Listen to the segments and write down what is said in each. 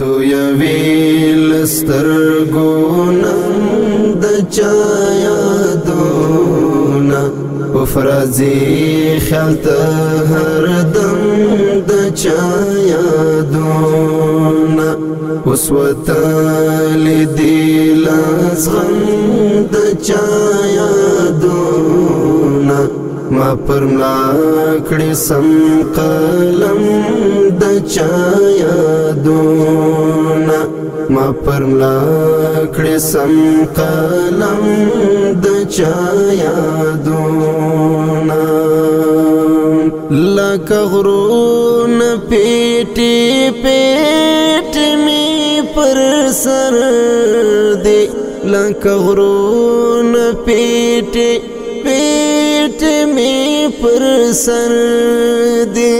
تو یویل سترګونه د چا یادونه افرازی خیال ته هر دم د چا یادونه اوس وتلی دی لاس غم د چا یادونه ما پر ملا کړي سم قلم د چا یادونه ما پر ملا کړي سم قلم د چا یادونه لکه غرونه پیټي پیټي می پر سر دی لکه غرونه پیټي پیټي می پر سر دی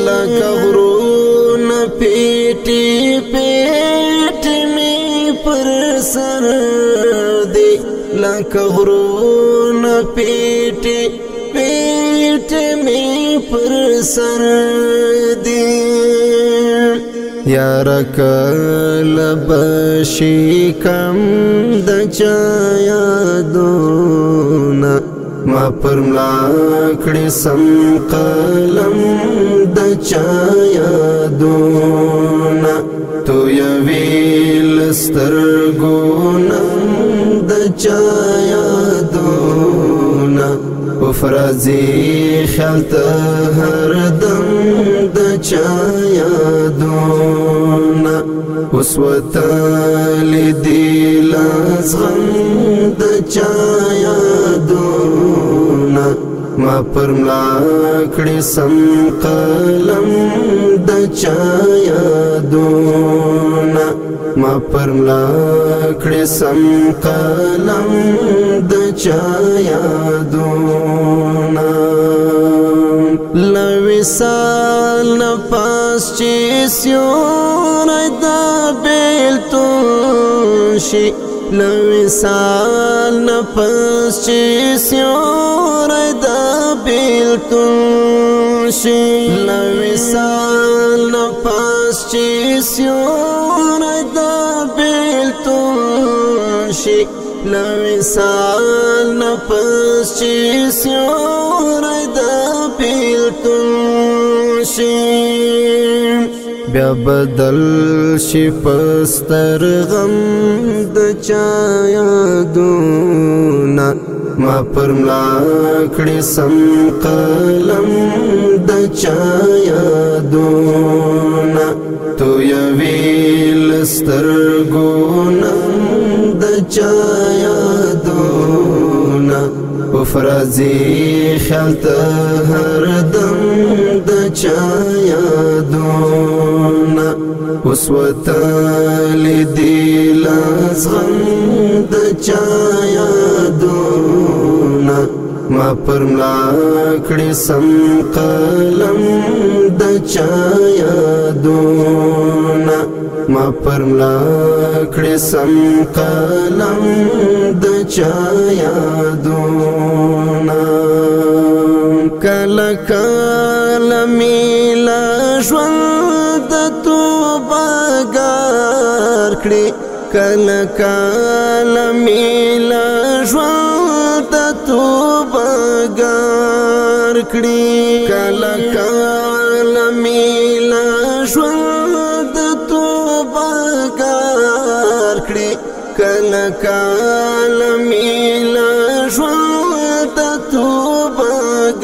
لکه غرونه پیټي پیټي می پر سر دی لکه غرونه پیټي پیټي می پر سر دی یار کله بشي کم د چا یادونه ما پر ملا کړي سم قلم د چا یادونه تو یویل سترګونه د چا یادونه افرازی خیال ته هر دم د چا یادونه اوس وتلی دی لاس غم د چا یادونه ما پر ملا کړي سم قلم د چا یادونه ما پر ملا کړي سم قلم د چا یادونه لویسال نفس چې سیوری د بیلتون شي لویسال نفس چې سیوری د بیلتون شي لویسال نفس چې سیوری د بیلتون شي لویسال نفس چې سیوری د بیلتون شي بیا بدل شي پستر غم د چا یادونه ما پر ملا کړي سم قلم د چا یادونه تو یویل سترګونه د چا یادونه افرازی خیال ته هر دم د چا یادونه اوس وتلی دی لاس غم د چا یادونه ما پر ملا کړي سم قلم د چا یادونه ما پر ملا کړي سم قلم د چا یادونه کله کله میلا ژوند توبه ګار کړي کله کله میلا ژوند توبه ګار کړي کله کله میلا ژوند توبه ګار کړي کله کله میلا ژوند توبه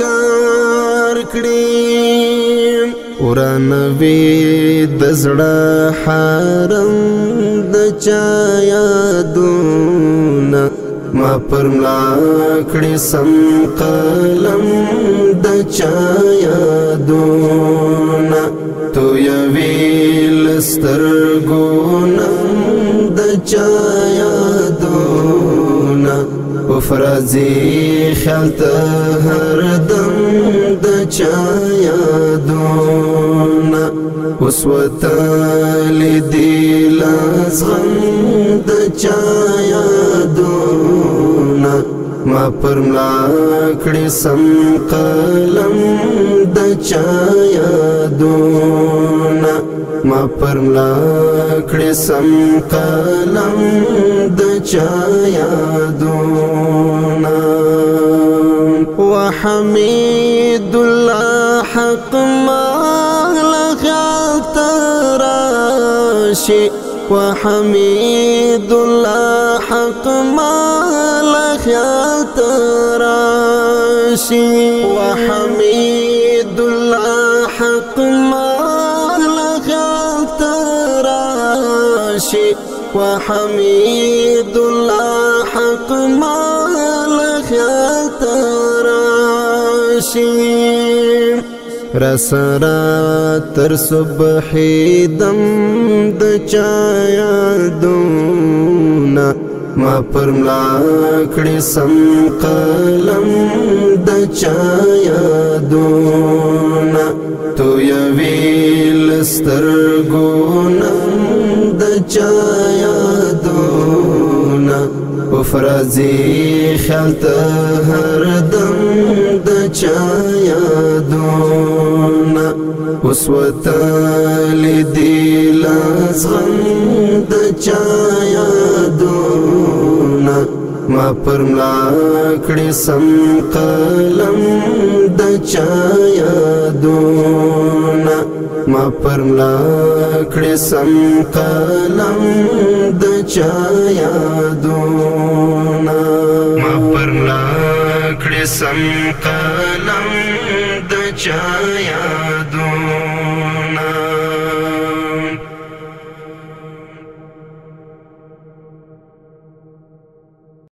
ګار کړي ورانوي د زړه حرم د چا یادونه ما پر ملا کړي سم قلم د چا یادونه تو یویل سترګونه د چا یادونه افرازی خیال ته هر دم د چا یادونه اوس وتلی دی لاس غم د چا یادونه ما پر ملا کړي سم قلم د چا یادونه ما پرملا کړې سم قلم د چا یادونه وحمید الله حق مال خاطراشي وحمید الله حق مال خاطراشي وحمید الله حق مال خاطراشي وحمید الله حق مال خاطراشي رسرا تر صبح دم د چا یادونه ما پرملا کړې سم قلم د چا یادونه تو یویل سترګونه د چا یادونه افرازی خیال ته هردم د چا یادونه اوس وتلی دی لازغم د چا یادونه ما پرملا کړې سم قلم د چا یادونه ما پرملا کړې سم قلم د چا یادونه ما پرملا کړې سم قلم د چا یادونه